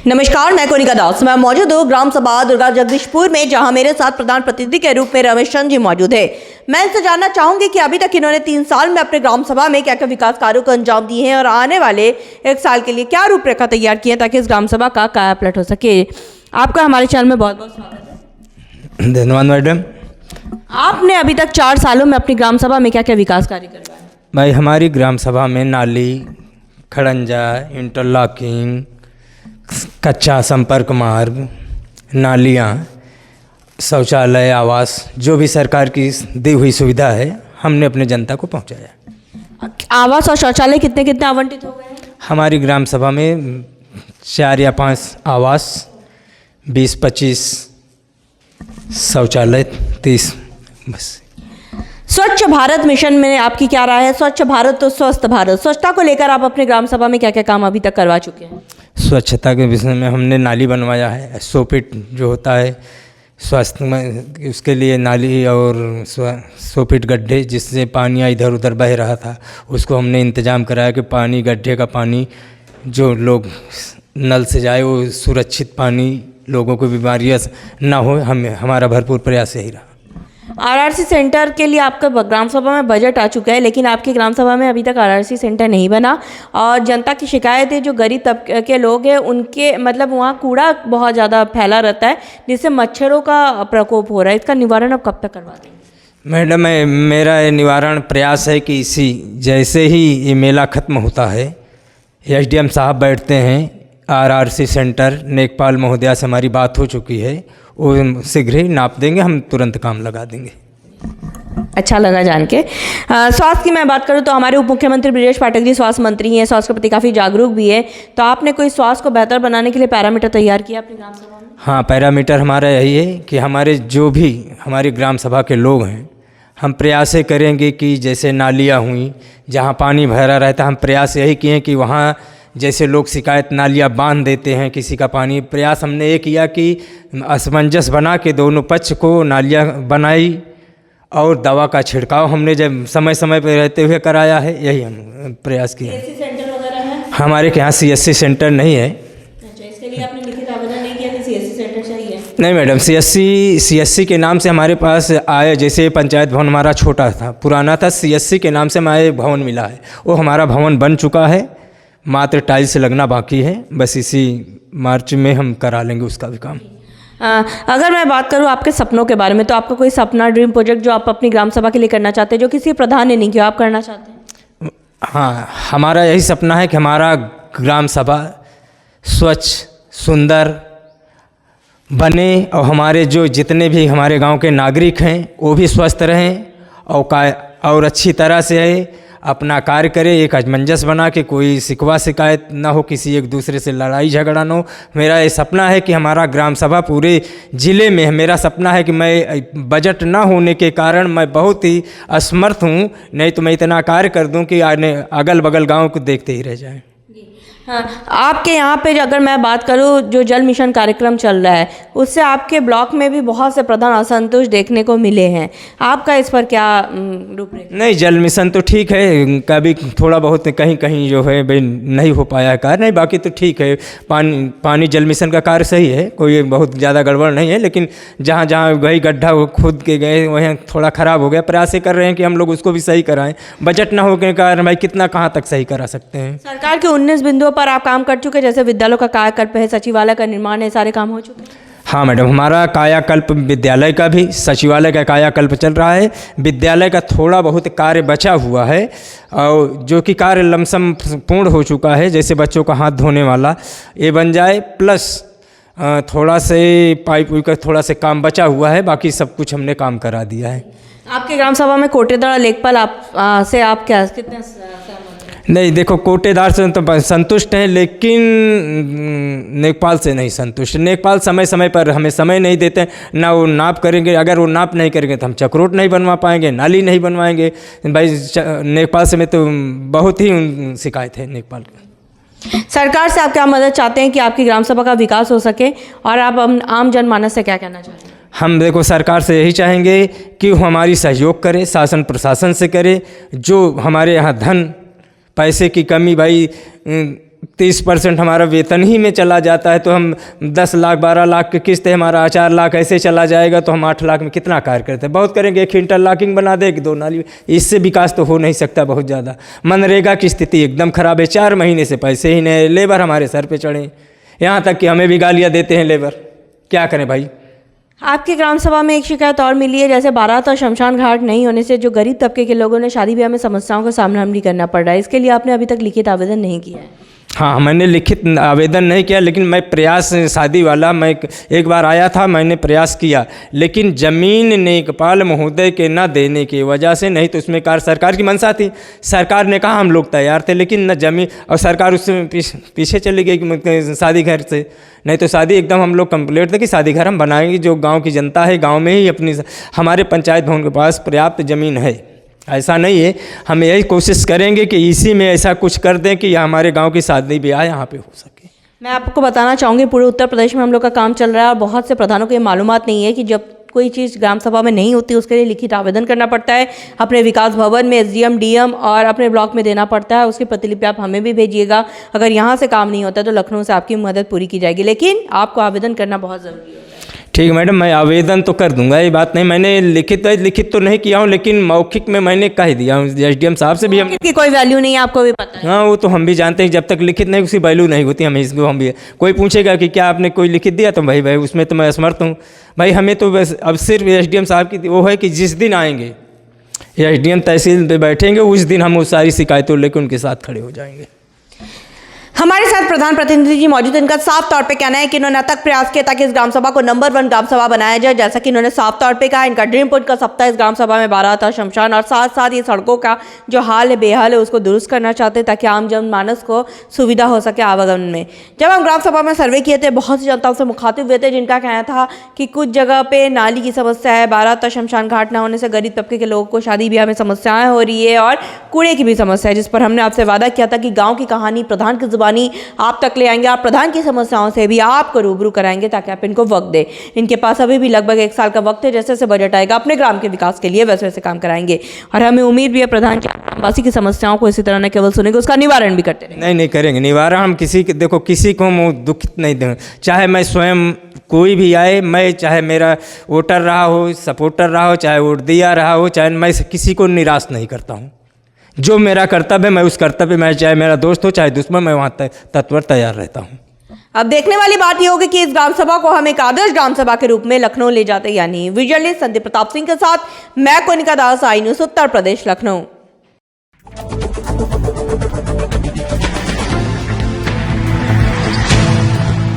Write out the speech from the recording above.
नमस्कार, मैं कोनिका दास। मैं मौजूद हूँ ग्राम सभा दुर्गा जगदीशपुर में, जहां मेरे साथ प्रधान प्रतिनिधि के रूप में रमेश चंद जी मौजूद है। मैं इनसे जानना चाहूंगी कि अभी तक इन्होंने 3 साल में अपने ग्राम सभा में क्या क्या विकास कार्यों को अंजाम दिए हैं और आने वाले 1 साल के लिए क्या रूपरेखा तैयार की है ताकि इस ग्राम सभा का कायापलट हो सके। आपका हमारे चैनल में बहुत बहुत स्वागत है। धन्यवाद मैडम। आपने अभी तक 4 सालों में अपनी ग्राम सभा में क्या क्या विकास कार्य करवाए? भाई, हमारी ग्राम सभा में नाली, खड़ंजा, इंटरलॉकिंग, कच्चा संपर्क मार्ग, नालियाँ, शौचालय, आवास, जो भी सरकार की दी हुई सुविधा है हमने अपने जनता को पहुंचाया। आवास और शौचालय कितने कितने आवंटित हो गए हैं? हमारी ग्राम सभा में 4 या 5 आवास, 20-25 शौचालय, 30 बस। स्वच्छ भारत मिशन में आपकी क्या राय है? स्वच्छ भारत तो स्वस्थ भारत, स्वच्छता को लेकर आप अपने ग्राम सभा में क्या क्या काम अभी तक करवा चुके हैं? स्वच्छता के विषय में हमने नाली बनवाया है, 100 फीट जो होता है स्वास्थ्य में, उसके लिए नाली और 100 फीट गड्ढे, जिससे पानी इधर उधर बह रहा था, उसको हमने इंतजाम कराया कि पानी, गड्ढे का पानी जो लोग नल से जाए वो सुरक्षित पानी, लोगों को बीमारियाँ ना हो, हमारा भरपूर प्रयास यही रहा। आरआरसी सेंटर के लिए आपका ग्राम सभा में बजट आ चुका है, लेकिन आपकी ग्राम सभा में अभी तक आरआरसी सेंटर नहीं बना और जनता की शिकायत है, जो गरीब तबके के लोग हैं उनके मतलब वहाँ कूड़ा बहुत ज़्यादा फैला रहता है जिससे मच्छरों का प्रकोप हो रहा है। इसका निवारण अब कब तक करवा देंगे? मैडम, मेरा निवारण प्रयास है कि इसी जैसे ही ये मेला ख़त्म होता है, एसडीएम साहब बैठते हैं, आरआरसी सेंटर नेकपाल महोदया से हमारी बात हो चुकी है, वो शीघ्र ही नाप देंगे, हम तुरंत काम लगा देंगे। अच्छा लगा जान के। स्वास्थ्य की मैं बात करूं तो हमारे उप मुख्यमंत्री ब्रजेश पाठक जी स्वास्थ्य मंत्री हैं, स्वास्थ्य के प्रति काफ़ी जागरूक भी है, तो आपने कोई स्वास्थ्य को बेहतर बनाने के लिए पैरामीटर तैयार किया अपनी ग्राम सभा में? हाँ, पैरामीटर हमारा यही है कि हमारे जो भी हमारी ग्राम सभा के लोग हैं, हम प्रयास करेंगे कि जैसे नालियाँ हुई जहाँ पानी भरा रहता है, हम प्रयास यही किए कि वहाँ जैसे लोग शिकायत नालियाँ बांध देते हैं किसी का पानी, प्रयास हमने ये किया कि असमंजस बना के दोनों पक्ष को नालियाँ बनाई और दवा का छिड़काव हमने जब समय समय पर रहते हुए कराया है, यही हम प्रयास किया। सीएससी सेंटर वगैरह है? हमारे के यहाँ सीएससी सेंटर नहीं है। अच्छा, इसके लिए आपने लिखित आवेदन नहीं किया कि सीएससी सेंटर चाहिए? नहीं मैडम, सीएससी के नाम से हमारे पास आए, जैसे पंचायत भवन हमारा छोटा था, पुराना था, सीएससी के नाम से हमारे भवन मिला है, वो हमारा भवन बन चुका है, मात्र टाइल्स लगना बाकी है, बस इसी मार्च में हम करा लेंगे उसका भी काम। अगर मैं बात करूं आपके सपनों के बारे में, तो आपका कोई सपना, ड्रीम प्रोजेक्ट जो आप अपनी ग्राम सभा के लिए करना चाहते हैं, जो किसी प्रधान ने नहीं किया, आप करना चाहते हैं? हाँ, हमारा यही सपना है कि हमारा ग्राम सभा स्वच्छ, सुंदर बने और हमारे जो जितने भी हमारे गांव के नागरिक हैं वो भी स्वस्थ रहें और अच्छी तरह से अपना कार्य करें, एक असमंजस बना के, कोई शिकवा शिकायत ना हो, किसी एक दूसरे से लड़ाई झगड़ा ना हो। मेरा ये सपना है कि हमारा ग्राम सभा पूरे ज़िले में है। मेरा सपना है कि मैं बजट ना होने के कारण मैं बहुत ही असमर्थ हूँ, नहीं तो मैं इतना कार्य कर दूँ कि अगल बगल गाँव को देखते ही रह जाएँ। हाँ, आपके यहाँ पे अगर मैं बात करूँ, जो जल मिशन कार्यक्रम चल रहा है, उससे आपके ब्लॉक में भी बहुत से प्रधान असंतुष्ट देखने को मिले हैं, आपका इस पर क्या रूपरेखा? नहीं, जल मिशन तो ठीक है, कभी थोड़ा बहुत कहीं कहीं जो है भाई नहीं हो पाया कार्य, नहीं बाकी तो ठीक है। पानी जल मिशन का कार्य सही है, कोई बहुत ज़्यादा गड़बड़ नहीं है, लेकिन जहाँ जहाँ वही गड्ढा खुद के गए वहीं थोड़ा ख़राब हो गया, प्रयास कर रहे हैं कि हम लोग उसको भी सही कराएं। बजट ना होने के कारण भाई कितना कहाँ तक सही करा सकते हैं। सरकार के 19 बिंदुओं पर आप काम कर चुके, जैसे विद्यालयों का कायाकल्प है, सचिवालय का निर्माण है, सारे काम हो चुके हैं? हाँ मैडम, हमारा कायाकल्प विद्यालय का भी, सचिवालय का कायाकल्प चल रहा है, विद्यालय का थोड़ा बहुत कार्य बचा हुआ है और जो कि कार्य लमसम पूर्ण हो चुका है, जैसे बच्चों का हाथ धोने वाला ये बन जाए, प्लस थोड़ा से पाइप का थोड़ा से काम बचा हुआ है, बाकी सब कुछ हमने काम करा दिया है। आपके ग्राम सभा में कोटेदार लेखपाल से आप क्या कितने नहीं, देखो कोटेदार से तो संतुष्ट हैं, लेकिन नेकपाल से नहीं संतुष्ट। नेकपाल समय समय पर हमें समय नहीं देते, ना वो नाप करेंगे, अगर वो नाप नहीं करेंगे तो हम चक्रोट नहीं बनवा पाएंगे, नाली नहीं बनवाएंगे। भाई नेकपाल से में तो बहुत ही शिकायत है नेकपाल की। सरकार से आप क्या मदद चाहते हैं कि आपकी ग्राम सभा का विकास हो सके, और आप आम जनमानस से क्या कहना चाहते हैं? हम देखो सरकार से यही चाहेंगे कि वो हमारी सहयोग करे, शासन प्रशासन से करे। जो हमारे यहाँ धन पैसे की कमी भाई 30% हमारा वेतन ही में चला जाता है, तो हम 10 लाख 12 लाख की किस्त है, हमारा 4 लाख ऐसे चला जाएगा, तो हम 8 लाख में कितना कार्य करते हैं? बहुत करेंगे, 1 इंटरलॉकिंग बना दे, 2 नाली, इससे विकास तो हो नहीं सकता बहुत ज़्यादा। मनरेगा की स्थिति एकदम ख़राब है, 4 महीने से पैसे ही नहीं, लेबर हमारे सर पे चढ़े, यहाँ तक कि हमें भी गालियाँ देते हैं लेबर। क्या करें भाई? आपकी ग्राम सभा में एक शिकायत और मिली है, जैसे बारात और शमशान घाट नहीं होने से जो गरीब तबके के लोगों ने शादी ब्याह में समस्याओं का सामना भी करना पड़ रहा है, इसके लिए आपने अभी तक लिखित आवेदन नहीं किया है? हाँ, मैंने लिखित आवेदन नहीं किया, लेकिन मैं प्रयास शादी वाला मैं एक बार आया था, मैंने प्रयास किया, लेकिन ज़मीन लेखपाल महोदय के न देने की वजह से, नहीं तो उसमें सरकार की मंशा थी, सरकार ने कहा हम लोग तैयार थे, लेकिन न ज़मीन, और सरकार उससे पीछे चली गई शादी घर से। नहीं तो शादी एकदम हम लोग कंप्लीट थे कि शादी घर हम बनाएंगे, जो गाँव की जनता है गाँव में ही अपनी, हमारे पंचायत भवन के पास पर्याप्त ज़मीन है, ऐसा नहीं है। हम यही कोशिश करेंगे कि इसी में ऐसा कुछ कर दें कि हमारे गांव की शादी ब्याह यहाँ पे हो सके। मैं आपको बताना चाहूँगी, पूरे उत्तर प्रदेश में हम लोग का काम चल रहा है और बहुत से प्रधानों को ये मालूमात नहीं है कि जब कोई चीज़ ग्राम सभा में नहीं होती उसके लिए लिखित आवेदन करना पड़ता है, अपने विकास भवन में एसडीएम डीएम और अपने ब्लॉक में देना पड़ता है। उसकी प्रतिलिपि आप हमें भी भेजिएगा। अगर यहाँ से काम नहीं होता तो लखनऊ से आपकी मदद पूरी की जाएगी, लेकिन आपको आवेदन करना बहुत ज़रूरी है। ठीक है मैडम, मैं आवेदन तो कर दूंगा, ये बात नहीं। मैंने लिखित तो नहीं किया हूँ, लेकिन मौखिक में मैंने कह दिया हूँ एसडीएम साहब से भी। हम की कोई वैल्यू नहीं है, आपको भी पता है। हाँ, वो तो हम भी जानते हैं, जब तक लिखित नहीं उसकी वैल्यू नहीं होती। हम इसको हम भी, कोई पूछेगा कि क्या आपने कोई लिखित दिया, तो भाई उसमें तो मैं असमर्थ हूँ भाई। हमें तो बस अब सिर्फ एसडीएम साहब की वो है कि जिस दिन आएंगे एसडीएम तहसील पे बैठेंगे, उस दिन हम वो सारी शिकायतों लेकर उनके साथ खड़े हो जाएंगे। हमारे साथ प्रधान प्रतिनिधि जी मौजूद हैं। इनका साफ तौर पे कहना है कि इन्होंने अथक प्रयास किया ताकि इस ग्राम सभा को नंबर 1 ग्राम सभा बनाया जाए। जैसा कि इन्होंने साफ तौर पे कहा, इनका ड्रीम पॉइंट का सप्ताह इस ग्राम सभा में बारात और शमशान और साथ साथ ये सड़कों का जो हाल है बेहाल है उसको दुरुस्त करना चाहते हैं ताकि आम जनमानस को सुविधा हो सके आवागमन में। जब हम ग्राम सभा में सर्वे किए थे, बहुत सी जनताओं से मुखातिब हुए थे जिनका कहना था कि कुछ जगह पे नाली की समस्या है, बारात और शमशान घाट ना होने से गरीब तबके के लोगों को शादी ब्याह में समस्याएं हो रही है और कूड़े की भी समस्या है, जिस पर हमने आपसे वादा किया था कि गाँव की कहानी प्रधान की जुबानी आप तक ले आएंगे। आप प्रधान की समस्याओं से भी आपको रूबरू कराएंगे ताकि आप इनको वक्त दें। इनके पास अभी भी लगभग 1 साल का वक्त है, जैसे जैसे बजट आएगा अपने ग्राम के विकास के लिए वैसे वैसे काम कराएंगे। और हमें उम्मीद भी है प्रधान ग्रामवासी की समस्याओं को इसी तरह न केवल सुनेंगे, उसका निवारण भी करते रहेंगे। नहीं करेंगे निवारण। हम किसी को हम दुखित नहीं देंगे, चाहे मैं स्वयं कोई भी आए, मैं चाहे मेरा वोटर रहा हो, सपोर्टर रहा हो, चाहे वोट दिया रहा हो, चाहे मैं किसी को निराश नहीं करता हूँ। जो मेरा कर्तव्य है मैं उस कर्तव्य में, चाहे मेरा दोस्त हो चाहे दुश्मन, मैं वहाँ तत्पर तैयार रहता हूँ। अब देखने वाली बात यह होगी कि इस ग्राम सभा को हम एक आदर्श ग्राम सभा के रूप में लखनऊ ले जाते या नहीं। विजुअलिस्ट संदीप प्रताप सिंह के साथ मैं कोनिका दास, आई न्यूज़ उत्तर प्रदेश, लखनऊ।